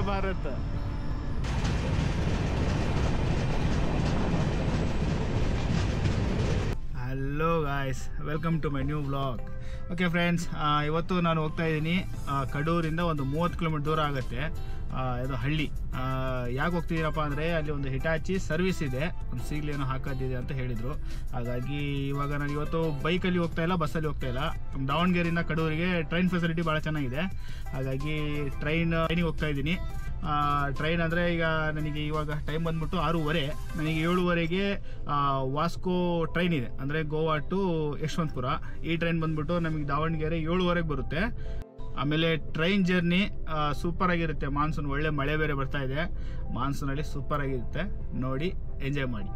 Bharat. Hello guys, welcome to my new vlog. Okay friends, ಇವತ್ತು ನಾನು ಹೋಗ್ತಾ ಇದ್ದೀನಿ ಕಡೂರಿಂದ ಒಂದು 30 ಕಿಲೋಮೀಟರ್ ದೂರ ಆಗುತ್ತೆ. ಇದು ಹಳ್ಳಿ. ಯಾಕೆ ಹೋಗ್ತಿದ್ದೀರಪ್ಪ ಅಂದರೆ ಅಲ್ಲಿ ಒಂದು ಹಿಟಾಚಿ ಸರ್ವಿಸ್ ಇದೆ, ಒಂದು ಸೀಗ್ಲೇನೋ ಹಾಕೋದಿದೆ ಅಂತ ಹೇಳಿದರು. ಹಾಗಾಗಿ ಇವಾಗ ನಾನು ಇವತ್ತು ಬೈಕಲ್ಲಿ ಹೋಗ್ತಾ ಇಲ್ಲ, ಬಸ್ಸಲ್ಲಿ ಹೋಗ್ತಾ ಇಲ್ಲ. ನಮ್ಮ ದಾವಣಗೆರೆಯಿಂದ ಕಡೂರಿಗೆ ಟ್ರೈನ್ ಫೆಸಿಲಿಟಿ ಭಾಳ ಚೆನ್ನಾಗಿದೆ. ಹಾಗಾಗಿ ಟ್ರೈನಿಗೆ ಹೋಗ್ತಾ ಇದ್ದೀನಿ. ಟ್ರೈನ್ ಅಂದರೆ ಈಗ ನನಗೆ ಇವಾಗ ಟೈಮ್ ಬಂದ್ಬಿಟ್ಟು 6:30. ನನಗೆ 7:30ಗೆ ವಾಸ್ಕೋ ಟ್ರೈನ್ ಇದೆ, ಅಂದರೆ ಗೋವಾ ಟು ಯಶವಂತಪುರ. ಈ ಟ್ರೈನ್ ಬಂದ್ಬಿಟ್ಟು ನಮಗೆ ದಾವಣಗೆರೆ 7:30ಗೆ ಬರುತ್ತೆ. ಆಮೇಲೆ ಟ್ರೈನ್ ಜರ್ನಿ ಸೂಪರ್ ಆಗಿರುತ್ತೆ. ಮಾನ್ಸೂನ್ ಒಳ್ಳೆ ಮಳೆ ಬೇರೆ ಬರ್ತಾ ಇದೆ. ಮಾನ್ಸೂನಲ್ಲಿ ಸೂಪರ್ ಆಗಿರುತ್ತೆ, ನೋಡಿ ಎಂಜಾಯ್ ಮಾಡಿ.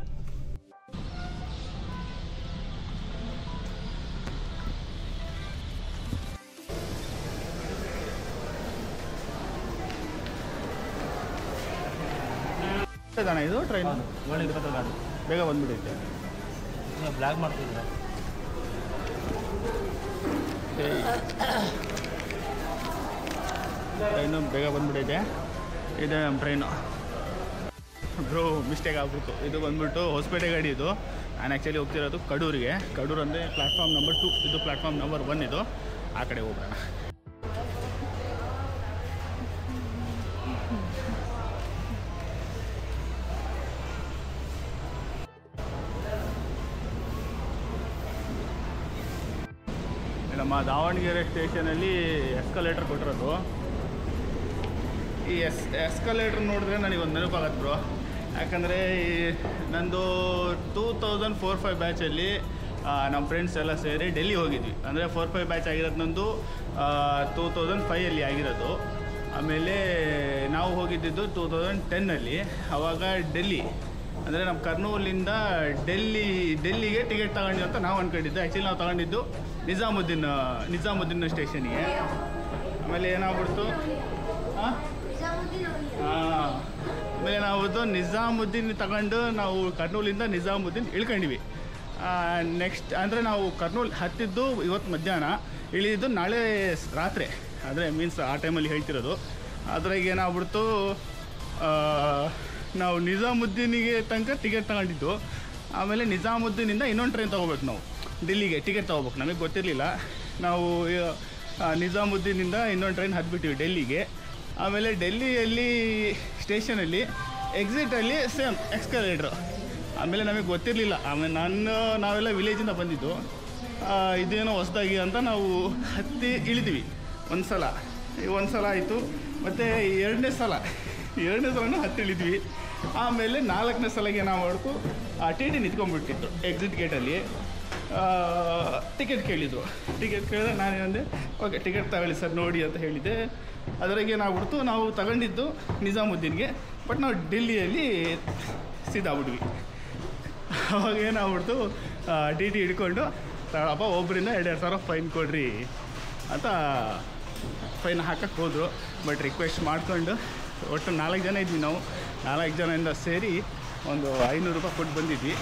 ಇದು ಟ್ರೈನ್ 7:20 ಗಾಡಿ ಬೇಗ ಬಂದ್ಬಿಟ್ಟೈತೆ. ಬ್ಲಾಕ್ ಮಾಡ್ತಿದ್ದೆ. ಟ್ರೈನು ಬೇಗ ಬಂದ್ಬಿಟ್ಟೈತೆ. ಇದೆ ನಮ್ಮ ಟ್ರೈನು. ಬ್ರೋ ಮಿಸ್ಟೇಕ್ ಆಗ್ಬಿಟ್ಟು ಇದು ಬಂದ್ಬಿಟ್ಟು ಹೊಸಪೇಟೆ ಗಾಡಿ. ಇದು ನಾನು ಆ್ಯಕ್ಚುಲಿ ಹೋಗ್ತಿರೋದು ಕಡೂರಿಗೆ. ಕಡೂರು ಅಂದರೆ ಪ್ಲ್ಯಾಟ್ಫಾರ್ಮ್ ನಂಬರ್ 2, ಇದು ಪ್ಲ್ಯಾಟ್ಫಾರ್ಮ್ ನಂಬರ್ 1. ಇದು ಆ ಕಡೆ ಹೋಗೋಣ. ನಮ್ಮ ದಾವಣಗೆರೆ ಸ್ಟೇಷನಲ್ಲಿ ಎಸ್ಕಲೇಟರ್ ಕೊಟ್ಟಿರೋದು. ಈ ಎಸ್ಕಲೇಟರ್ ನೋಡಿದ್ರೆ ನನಗೊಂದು ನೆನಪಾಗತ್ತೆ ಬ್ರೋ. ಯಾಕಂದರೆ ನಂದು 2004-05 ಬ್ಯಾಚಲ್ಲಿ ನಮ್ಮ ಫ್ರೆಂಡ್ಸ್ ಎಲ್ಲ ಸೇರಿ ಡೆಲ್ಲಿ ಹೋಗಿದ್ವಿ. ಅಂದರೆ 4-5 ಬ್ಯಾಚ್ ಆಗಿರೋದು ನಂದು 2005ಅಲ್ಲಿ ಆಗಿರೋದು. ಆಮೇಲೆ ನಾವು ಹೋಗಿದ್ದಿದ್ದು 2010ಅಲ್ಲಿ. ಆವಾಗ ಡೆಲ್ಲಿ ಅಂದರೆ ನಮ್ಮ ಕರ್ನೂಲಿಂದ ಡೆಲ್ಲಿಗೆ ಟಿಕೆಟ್ ತಗೊಂಡಿದ್ದು ಅಂತ ನಾವು ಅಂದ್ಕೊಂಡಿದ್ದು. ಆ್ಯಕ್ಚುಲಿ ನಾವು ತಗೊಂಡಿದ್ದು ನಿಜಾಮುದ್ದೀನ್ ಸ್ಟೇಷನಿಗೆ. ಆಮೇಲೆ ಏನಾಗ್ಬಿಡ್ತು, ಆಮೇಲೆ ನಾವು ನಿಜಾಮುದ್ದೀನ್ ತಗೊಂಡು ನಾವು ಕರ್ನೂಲಿಂದ ನಿಜಾಮುದ್ದೀನ್ ಇಳ್ಕೊಂಡಿವಿ. ನೆಕ್ಸ್ಟ್ ಅಂದರೆ ನಾವು ಕರ್ನೂಲ್ ಹತ್ತಿದ್ದು ಇವತ್ತು ಮಧ್ಯಾಹ್ನ, ಇಳಿದಿದ್ದು ನಾಳೆ ರಾತ್ರಿ. ಅಂದರೆ ಮೀನ್ಸ್ ಆ ಟೈಮಲ್ಲಿ ಹೇಳ್ತಿರೋದು. ಅದ್ರಾಗ ಏನಾಗ್ಬಿಡ್ತು, ನಾವು ನಿಜಾಮುದ್ದೀನಿಗೆ ತನಕ ಟಿಕೆಟ್ ತಗೊಂಡಿದ್ದು. ಆಮೇಲೆ ನಿಜಾಮುದ್ದೀನಿಂದ ಇನ್ನೊಂದು ಟ್ರೈನ್ ತೊಗೋಬೇಕು, ನಾವು ಡೆಲ್ಲಿಗೆ ಟಿಕೆಟ್ ತೊಗೋಬೇಕು. ನಮಗೆ ಗೊತ್ತಿರಲಿಲ್ಲ. ನಾವು ನಿಜಾಮುದ್ದೀನಿಂದ ಇನ್ನೊಂದು ಟ್ರೈನ್ ಹತ್ಬಿಟ್ಟಿವಿ ಡೆಲ್ಲಿಗೆ. ಆಮೇಲೆ ಡೆಲ್ಲಿಯಲ್ಲಿ ಸ್ಟೇಷನಲ್ಲಿ ಎಕ್ಸಿಟಲ್ಲಿ ಸೇಮ್ ಎಕ್ಸ್ಕಲೇಟ್ರು. ಆಮೇಲೆ ನಮಗೆ ಗೊತ್ತಿರಲಿಲ್ಲ. ಆಮೇಲೆ ನಾವೆಲ್ಲ ವಿಲೇಜಿಂದ ಬಂದಿದ್ದು. ಇದೇನೋ ಹೊಸದಾಗಿ ಅಂತ ನಾವು ಹತ್ತಿ ಇಳಿದ್ವಿ ಒಂದು ಸಲ ಆಯಿತು. ಮತ್ತು ಎರಡನೇ ಸಲನೂ ಹತ್ತಿ ಇಳಿದ್ವಿ. ಆಮೇಲೆ 4ನೇ ಸಲಗೆ ನಾವು ಮಾಡ್ತು ಟಿ ಟಿ ನಿಂತ್ಕೊಂಡ್ಬಿಟ್ಟಿತ್ತು ಎಕ್ಸಿಟ್ ಗೇಟಲ್ಲಿ. ಟಿಕೆಟ್ ಕೇಳಿದರು. ಟಿಕೆಟ್ ಕೇಳಿದ್ರೆ ನಾನೇನಂದೆ, ಓಕೆ ಟಿಕೆಟ್ ತಗೊಳ್ಳಿ ಸರ್ ನೋಡಿ ಅಂತ ಹೇಳಿದ್ದೆ. ಅದರಾಗೆ ಏನಾಗ್ಬಿಡ್ತು, ನಾವು ತಗೊಂಡಿದ್ದು ನಿಜಾಮುದ್ದೀನ್ಗೆ, ಬಟ್ ನಾವು ಡೆಲ್ಲಿಯಲ್ಲಿ ಸಿದ್ದಾಗ್ಬಿಟ್ವಿ. ಅವಾಗ ಏನಾಗ್ಬಿಡ್ತು, ಟಿ ಟಿ ಹಿಡ್ಕೊಂಡು ತಗೊಳಪ್ಪ ಒಬ್ಬರಿಂದ 2,000 ಫೈನ್ ಕೊಡ್ರಿ ಅಂತ ಫೈನ್ ಹಾಕಕ್ಕೆ ಹೋದರು. ಬಟ್ ರಿಕ್ವೆಸ್ಟ್ ಮಾಡಿಕೊಂಡು ಒಟ್ಟು 4 ಜನ ಇದ್ವಿ ನಾವು. 4 ಜನದಿಂದ ಸೇರಿ ಒಂದು 500 ರೂಪಾಯಿ ಕೊಟ್ಟು ಬಂದಿದ್ವಿ.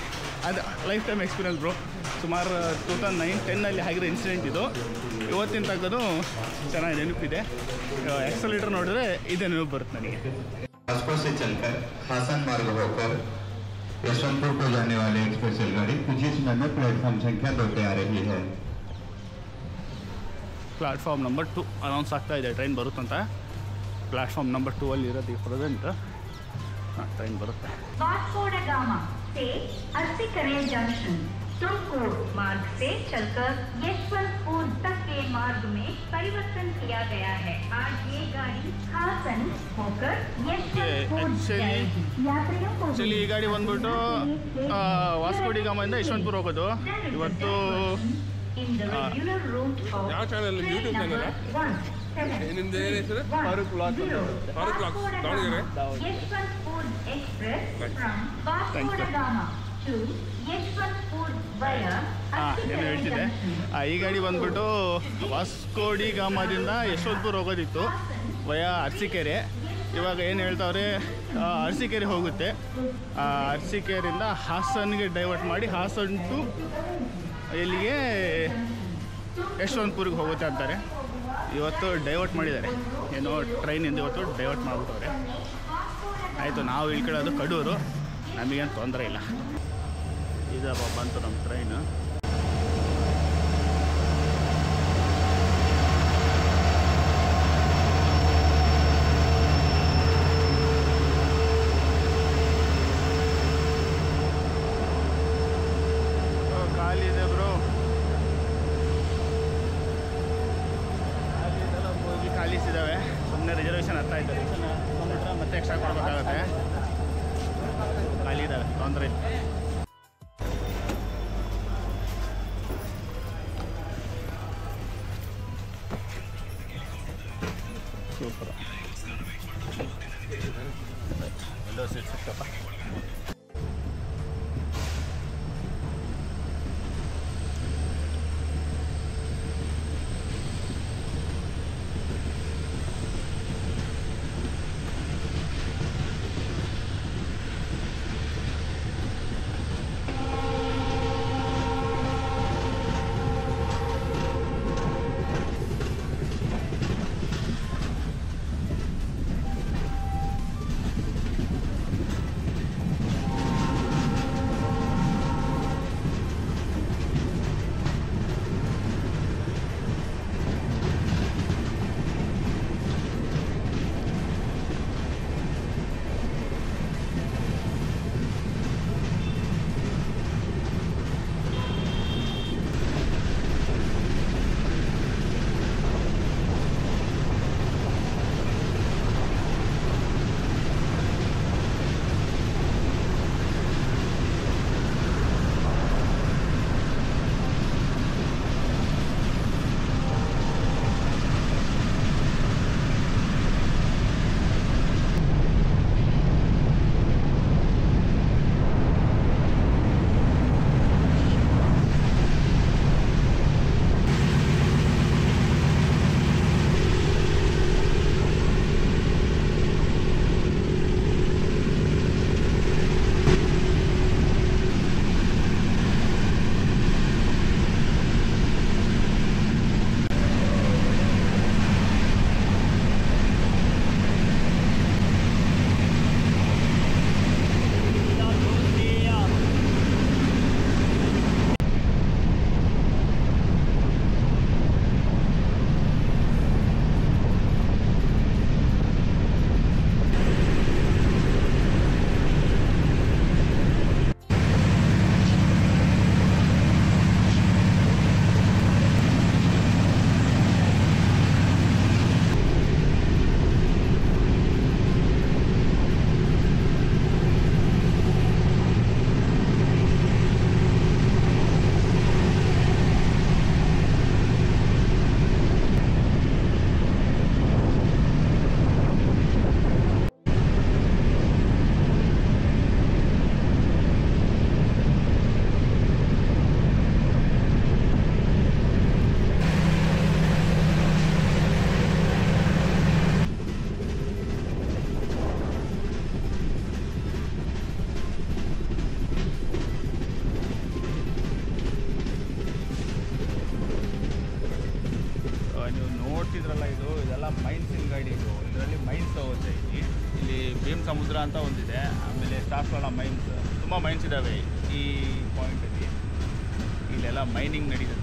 ಅದು ಲೈಫ್ ಟೈಮ್ ಎಕ್ಸ್ಪೀರಿಯನ್ಸ್ ಬ್ರೋ. ಸುಮಾರು 2009-10ಅಲ್ಲಿ ಆಗಿರೋ ಇನ್ಸಿಡೆಂಟ್ ಇದು. ಇವತ್ತಿನ ತಗ್ಗದು ಚೆನ್ನಾಗಿ ನೆನಪಿದೆ. एक्सेलेटर ನೋಡಿದ್ರೆ ಇದೆ ನೆನಪು ಬರುತ್ತೆ ನನಗೆ. राजकोट से चलकर हासन मार्ग होकर यशवंतपुर को जाने वाली एक्सप्रेस रेलगाड़ी कुछ ही समय में प्लेटफॉर्म संख्या 2 पे आ रही है. ಪ್ಲಾಟ್ಫಾರ್ಮ್ ನಂಬರ್ 2 ಅನೌನ್ಸ್ ಆಗ್ತಾ ಇದೆ, ಟ್ರೈನ್ ಬರುತ್ತಂತ. ಪ್ಲಾಟ್ಫಾರ್ಮ್ ನಂಬರ್ 2 ಅಲ್ಲಿ ಇರೋದು present. Train बರುತ್ತೆ. Vasco da gamma से अरसीकरे जंक्शन तुमकुर मार्ग से चलकर यशवंतपुर तक के मार्ग में परिवर्तन किया गया है. आज ये गाड़ी हासन होकर यशवंतपुर जाएगी. यात्रियों को चलिए ಈ ಗಾಡಿ ಬಂದ್ಬಿಟ್ಟು ವಾಸ್ಕೋ ಡಿ ಗಾಮಾದಿಂದ ಯಶವಂತಪುರ ಹೋಗೋದು. ಇವತ್ತು ಯಾವ ಚಾನಲ್? ಯೂಟ್ಯೂಬ್ ಚಾನಲ್ ನಿಮ್ದು ಏನು ಹೆಸರು? Farooq blogs Davanagere. Yeshwantpur express from Vasco da Gama to Yeshwantpur via ಏನು ಹೇಳ್ತಿದ್ದೆ, ಈ ಗಾಡಿ ಬಂದ್ಬಿಟ್ಟು ವಾಸ್ಕೋ ಡಿ ಗಾಮಾದಿಂದ ಯಶವಂತಪುರ ಹೋಗೋದಿತ್ತು ವಯಾ ಅರಸೀಕೆರೆ. ಇವಾಗ ಏನು ಹೇಳ್ತಾವ್ರೆ, ಅರಸೀಕೆರೆ ಹೋಗುತ್ತೆ. ಅರಸೀಕೆರೆಯಿಂದ ಹಾಸನ್ಗೆ ಡೈವರ್ಟ್ ಮಾಡಿ ಹಾಸನ್ ಟು ಎಲ್ಲಿಗೆ ಯಶವಂತಪುರಿಗೆ ಹೋಗುತ್ತೆ ಅಂತಾರೆ. ಇವತ್ತು ಡೈವರ್ಟ್ ಮಾಡಿದ್ದಾರೆ, ಏನೋ ಟ್ರೈನಿಂದ ಇವತ್ತು ಡೈವರ್ಟ್ ಮಾಡಿಬಿಟ್ಟವ್ರೆ. ಆಯಿತು, ನಾವು ಇಳ್ಕೊಳ್ಳೋದು ಕಡೂರು, ನಮಗೇನು ತೊಂದರೆ ಇಲ್ಲ. ಇದಪ್ಪ ಬಂತು ನಮ್ಮ ಟ್ರೈನು. ಖಾಲಿ ಇದೆ ಬ್ರೋ, ಖಾಲಿಸಿದ್ದಾವೆ. ಸುಮ್ಮನೆ ರಿಸರ್ವೇಷನ್ ಅರ್ಥ ಆಯ್ತು, ರಿಸರ್ವೇಷನ್ ತೊಗೊಂಡ್ರೆ ಮತ್ತೆ ಎಕ್ಸ್ಟ್ರಾ ಕೊಡಬೇಕಾಗತ್ತೆ. ಖಾಲಿ ಇದ್ದಾವೆ, ತೊಂದರೆ ಇಲ್ಲ. ಸೂಪರ್, ವಿಂಡೋ ಸೀಟ್ ಸಿಕ್ತಪ್ಪ. ನೋಡ್ತಿದ್ರಲ್ಲ ಇದೆಲ್ಲ ಮೈನ್ಸಿನ ಗಾಡಿ. ಇದರಲ್ಲಿ ಮೈನ್ಸ್ ಹೋಗುತ್ತೆ. ಇಲ್ಲಿ ಭೀಮ್ ಸಮುದ್ರ ಅಂತ ಒಂದಿದೆ, ಆಮೇಲೆ ಸ್ಟಾಫ್ವಾಳ ಮೈನ್ಸ್, ತುಂಬ ಮೈನ್ಸ್ ಇದ್ದಾವೆ ಈ ಪಾಯಿಂಟಲ್ಲಿ. ಇಲ್ಲೆಲ್ಲ ಮೈನಿಂಗ್ ನಡೀತದೆ.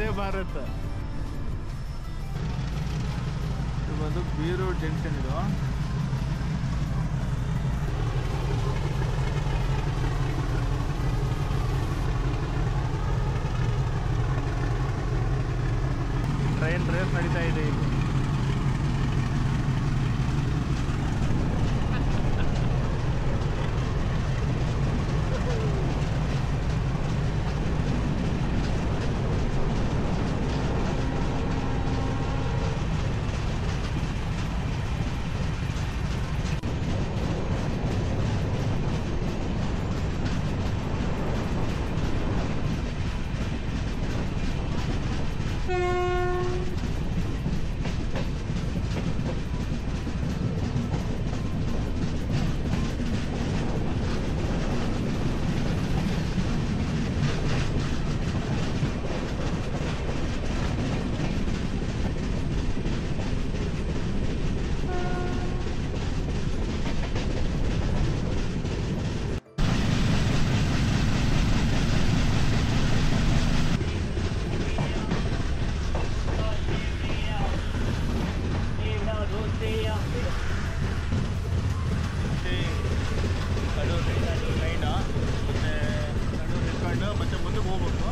ವಂದೇ ಭಾರತ್. ಇದು ಬಂದು ಬೀರೂರು ಜಂಕ್ಷನ್. ಇದು ಟ್ರೈನ್ ರೇಸ್ ನಡೀತಾ ಇದೆ ಇಲ್ಲಿ. ಮತ್ತೆ ಮುಂದಕ್ಕೆ ಹೋಗ್ಬೇಕು.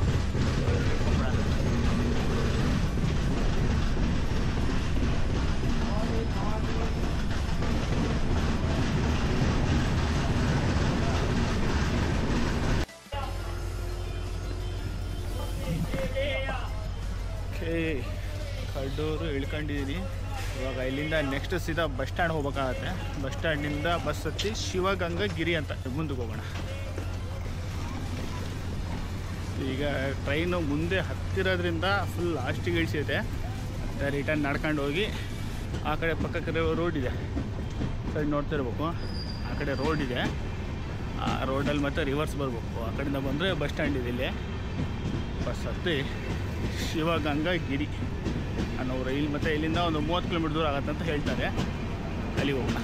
ಕಡೂರು ಇಳ್ಕೊಂಡಿದ್ದೀನಿ. ಇವಾಗ ಇಲ್ಲಿಂದ ನೆಕ್ಸ್ಟ್ ಸೀದಾ ಬಸ್ ಸ್ಟ್ಯಾಂಡ್ ಹೋಗ್ಬೇಕಾಗತ್ತೆ. ಬಸ್ ಸ್ಟ್ಯಾಂಡಿಂದ ಬಸ್ ಹತ್ತಿ ಶಿವಗಂಗಾ ಗಿರಿ ಅಂತ ಮುಂದಕ್ಕೆ ಹೋಗೋಣ. ಈಗ ಟ್ರೈನು ಮುಂದೆ ಹತ್ತಿರೋದ್ರಿಂದ ಫುಲ್ ಲಾಸ್ಟಿಗೆ ಇಳಿಸಿದೆ. ಮತ್ತು ರಿಟರ್ನ್ ನಡ್ಕೊಂಡು ಹೋಗಿ ಆ ಕಡೆ ಪಕ್ಕಕ್ಕೆ ರೋಡ್ ಇದೆ, ಸೈಡ್ ನೋಡ್ತಿರ್ಬೇಕು. ಆ ಕಡೆ ರೋಡ್ ಇದೆ, ಆ ರೋಡಲ್ಲಿ ಮತ್ತೆ ರಿವರ್ಸ್ ಬರಬೇಕು. ಆ ಕಡೆಯಿಂದ ಬಂದರೆ ಬಸ್ ಸ್ಟ್ಯಾಂಡ್ ಇದೆ. ಇಲ್ಲಿ ಬಸ್ ಹತ್ತಿ ಶಿವಗಂಗಾ ಗಿರಿ ಅನ್ನೋ ರೈಲ್, ಮತ್ತು ಇಲ್ಲಿಂದ ಒಂದು 30 ಕಿಲೋಮೀಟ್ರ್ ದೂರ ಆಗುತ್ತೆ ಅಂತ ಹೇಳ್ತಾರೆ. ಅಲ್ಲಿಗೆ ಹೋಗೋಣ.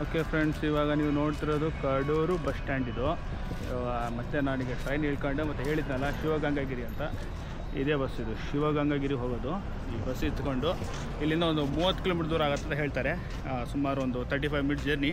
ಓಕೆ ಫ್ರೆಂಡ್ಸ್, ಇವಾಗ ನೀವು ನೋಡ್ತಿರೋದು ಕಡೂರು ಬಸ್ ಸ್ಟ್ಯಾಂಡ್. ಇದು ಮತ್ತು ನಾನೀಗ ಟ್ರೈನ್ ಇಳ್ಕೊಂಡೆ, ಮತ್ತು ಹೇಳಿದ್ನಲ್ಲ ಶಿವಗಂಗಾಗಿರಿ ಅಂತ, ಇದೇ ಬಸ್ ಇದು. ಶಿವಗಂಗಾಗಿರಿ ಹೋಗೋದು. ಈ ಬಸ್ ಇತ್ಕೊಂಡು ಇಲ್ಲಿಂದ ಒಂದು 30 ಕಿಲೋಮೀಟ್ರ್ ದೂರ ಆಗುತ್ತೆ ಅಂತ ಹೇಳ್ತಾರೆ. ಸುಮಾರು ಒಂದು 35 ಮಿನಿಟ್ಸ್ ಜರ್ನಿ.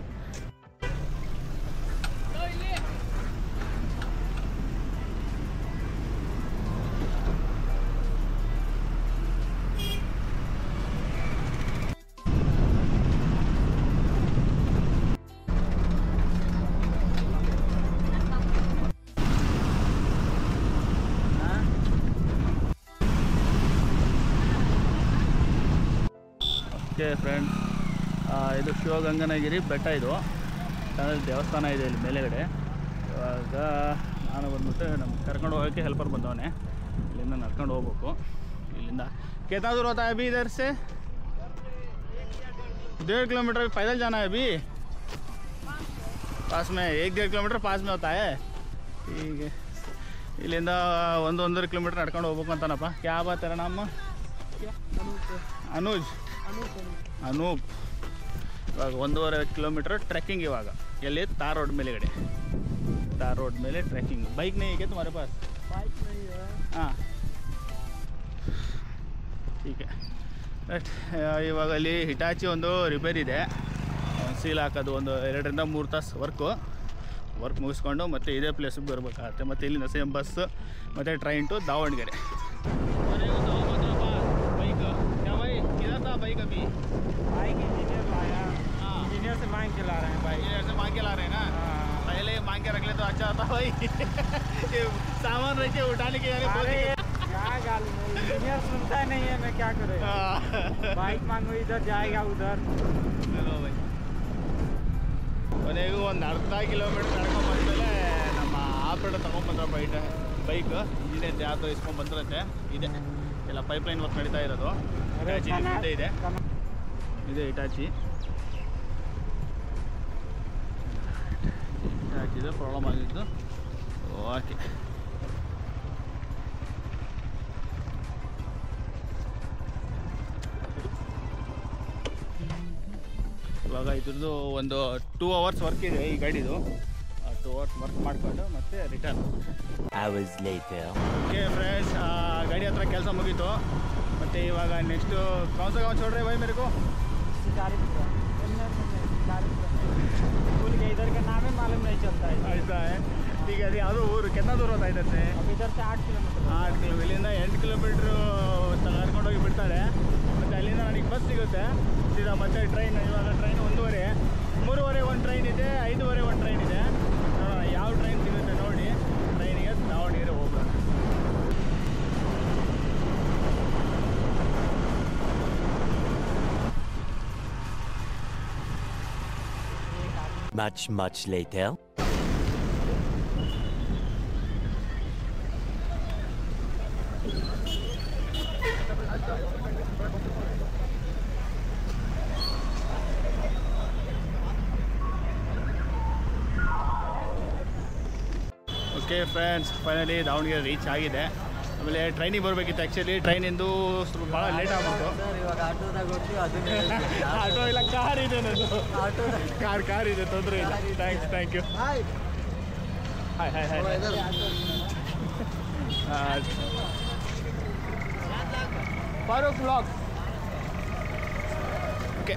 ಫ್ರೆಂಡ್ಸ್, ಇದು ಶಿವಗಂಗನಗಿರಿ ಬೆಟ್ಟ. ಇದು ದೇವಸ್ಥಾನ ಇದೆ ಇಲ್ಲಿ ಮೇಲೆಗಡೆ. ಇವಾಗ ನಾನು ಬಂದ್ಬಿಟ್ಟು ನಮ್ಗೆ ಕರ್ಕೊಂಡು ಹೋಗೋಕ್ಕೆ ಹೆಲ್ಪರ್ ಬಂದವನೇ. ಇಲ್ಲಿಂದ ನಡ್ಕೊಂಡು ಹೋಗ್ಬೇಕು. ಇಲ್ಲಿಂದ कितना दूर होता है अभी इधर से? 1.5 किलोमीटर पैदल जाना है अभी. पास में 1-1.5 किलोमीटर पास में होता है. ठीक है. ಇಲ್ಲಿಂದ 1-1.5 ಕಿಲೋಮೀಟರ್ ನಡ್ಕೊಂಡು ಹೋಗ್ಬೇಕು ಅಂತಾನಪ್ಪ. ಕ್ಯಾ ಬಾತ್ ತೆರ ನಾಮ? ಅನೂಜ್. ಅನೂಪ್. ಇವಾಗ 1.5 ಕಿಲೋಮೀಟರ್ ಟ್ರೆಕ್ಕಿಂಗ್. ಇವಾಗ ಎಲ್ಲಿ? ತಾರ್ ರೋಡ್ ಮೇಲೆಗಡೆ. ತಾರ್ ರೋಡ್ ಮೇಲೆ ಟ್ರೆಕ್ಕಿಂಗ್. ಬೈಕ್ नहीं है तुम्हारे पास? बाइक नहीं है. हाँ ठीक है. ಇವಾಗ ಅಲ್ಲಿ ಹಿಟಾಚಿ ಒಂದು ರಿಪೇರ್ ಇದೆ. ಸೀಲ್ ಹಾಕೋದು ಒಂದು 2-3 ತಾಸು ವರ್ಕ್ ಮುಗಿಸ್ಕೊಂಡು ಮತ್ತೆ ಇದೇ ಪ್ಲೇಸಿಗೆ ಬರಬೇಕಾಗತ್ತೆ. ಮತ್ತು ಇಲ್ಲಿಂದ ಸೇಮ್ ಬಸ್ ಮತ್ತು ಟ್ರೈನ್ ಟು ದಾವಣಗೆರೆ. बाइक क्या भाई? किधर था बाइक अभी? बाइक इंजीनियर लाया. हाँ, इंजीनियर से मांग के ला रहे हैं बाइक. इंजीनियर से मांग के ला रहे हैं ना. पहले मांग के रख ले तो अच्छा होता भाई. ये सामान रख के उठाने के यार क्या गाल इंजीनियर सुनता नहीं है. मैं क्या करूँ? बाइक मांगो इधर जाएगा उधर. चलो भाई. ಕೊನೆಗೂ ಒಂದು ಅರ್ಧ ಕಿಲೋಮೀಟರ್ ನಡ್ಕೊಂಡು ಬಂದಮೇಲೆ ನಮ್ಮ ಆಪರೇಟ ತೊಗೊಂಡ್ಬಂದ್ರ ಬೈಕ್ ಇಂಜಿನಿಯರ್ ಯಾವುದು ಇಸ್ಕೊಂಡು ಬಂದಿರುತ್ತೆ. ಇದೆ ಎಲ್ಲ ಪೈಪ್ಲೈನ್ ವರ್ಕ್ ನಡೀತಾ ಇರೋದು. ಹಿಟಾಚಿ ಇದೆ ಇದೆ ಹಿಟಾಚಿ. ಹಿಟಾಚಿದು ಪ್ರಾಬ್ಲಮ್ ಆಗಿದ್ದು. ಓಕೆ, ಇವಾಗ ಇದ್ರದ್ದು ಒಂದು 2 hours ವರ್ಕ್ ಇದೆ ಈ ಗಾಡಿದು. 2 hours ವರ್ಕ್ ಮಾಡಿಕೊಂಡು ಮತ್ತೆ ರಿಟರ್ನ್. ಓಕೆ ಫ್ರೆಂಡ್ಸ್, ಗಾಡಿ ಹತ್ರ ಕೆಲಸ ಮುಗೀತು. ಮತ್ತು ಇವಾಗ ನೆಕ್ಸ್ಟು ಕೌನ್ ಸಾ ಗಾಂವ್ छोड़ रहे भाई मेरे को? भूल गए, इधर का नाम ही मालूम नहीं चलता है. ऐसा है, ठीक है. ಅದು ಊರು कितना दूर होता है इधर से? अब इधर से 8 किलोमीटर. 8 ಕಿಲೋಮೀಟರ್, ಇಲ್ಲಿಂದ 8 ಕಿಲೋಮೀಟ್ರು ಕರ್ಕೊಂಡು ಹೋಗಿ ಬಿಡ್ತಾರೆ. ಮತ್ತು ಅಲ್ಲಿಂದ ನನಗೆ ಬಸ್ ಸಿಗುತ್ತೆ ಸೀದಾ. ಮತ್ತೆ ಟ್ರೈನ್, ಇವಾಗ ಟ್ರೈನ್ 1:30, 3:30 ಒಂದು ಟ್ರೈನ್ ಇದೆ, 5:30 ಒಂದು ಟ್ರೈನ್ ಇದೆ. ನೋಡೋಣ ಯಾವ ಟ್ರೈನ್ ಸಿಗುತ್ತೆ ನೋಡಿ ಟ್ರೈನಿಗೆ ದಾವಣಗೆರೆ ಹೋಗೋಣ. Much later. Okay friends, finally Davanagere reach ಆಗಿದೆ. ಆಮೇಲೆ ಟ್ರೈನಿಗೆ ಬರಬೇಕಿತ್ತು. ಆ್ಯಕ್ಚುಲಿ ಟ್ರೈನಿಂದು ಸ್ವಲ್ಪ ಭಾಳ ಲೇಟ್ ಆಗ್ಬಿಟ್ಟು. ಆಟೋ ಇಲ್ಲ, ಕಾರ್ ಇದೆ ನನ್ನದು. ಕಾರ್ ಇದೆ, ತೊಂದರೆ ಇಲ್ಲ. Thank you. Hi. Farooq vlogs. Okay,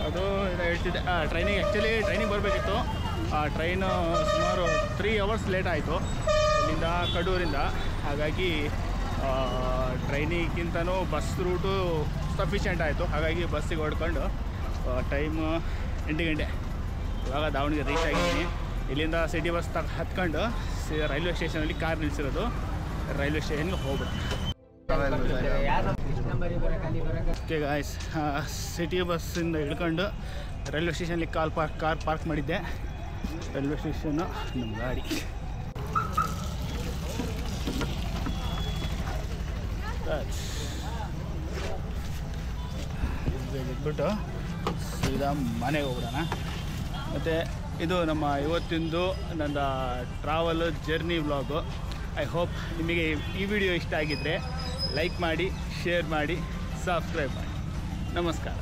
ಅದು ಹೇಳ್ತಿದ್ದೆ. ಟ್ರೈನಿಗೆ ಬರಬೇಕಿತ್ತು. ಟ್ರೈನು ಸುಮಾರು 3 hours ಲೇಟ್ ಆಯಿತು ಇಲ್ಲಿಂದ ಕಡೂರಿಂದ. ಹಾಗಾಗಿ ಟ್ರೈನಿಗಿಂತನೂ ಬಸ್ ರೂಟು ಸಫಿಷಿಯೆಂಟ್ ಆಯಿತು. ಹಾಗಾಗಿ ಬಸ್ಸಿಗೆ ಹೊಡ್ಕೊಂಡು ಟೈಮ್ 8 ಗಂಟೆ. ಇವಾಗ ದಾವಣಗೆರೆ ರೀಚ್ ಆಗಿದ್ದೀನಿ. ಇಲ್ಲಿಂದ ಸಿಟಿ ಬಸ್ ಹತ್ಕೊಂಡು ರೈಲ್ವೆ ಸ್ಟೇಷನಲ್ಲಿ ಕಾರ್ ನಿಲ್ಲಿಸಿರೋದು. ರೈಲ್ವೆ ಸ್ಟೇಷನ್ಗೆ ಹೋಗ್ಬೇಕು. ಓಕೆ ಗಾಯ್ಸ್, ಸಿಟಿ ಬಸ್ಸಿಂದ ಇಳ್ಕೊಂಡು ರೈಲ್ವೆ ಸ್ಟೇಷನ್ಲಿ ಕಾರ್ ಪಾರ್ಕ್ ಮಾಡಿದ್ದೆ. ರೈಲ್ವೆ ಸ್ಟೇಷನ್ನು ನಮ್ಮ ಗಾಡಿ. ಇದ್ಬಿಟ್ಟು ಸೀದಾ ಮನೆಗೆ ಹೋಗ್ಬಿಡೋಣ. ಮತ್ತು ಇದು ನಮ್ಮ ಇವತ್ತಿಂದು ನನ್ನ travel journey vlog. I hope ನಿಮಗೆ ಈ ವಿಡಿಯೋ ಇಷ್ಟ ಆಗಿದ್ದರೆ ಲೈಕ್ ಮಾಡಿ, ಶೇರ್ ಮಾಡಿ, ಸಬ್ಸ್ಕ್ರೈಬ್ ಮಾಡಿ. ನಮಸ್ಕಾರ.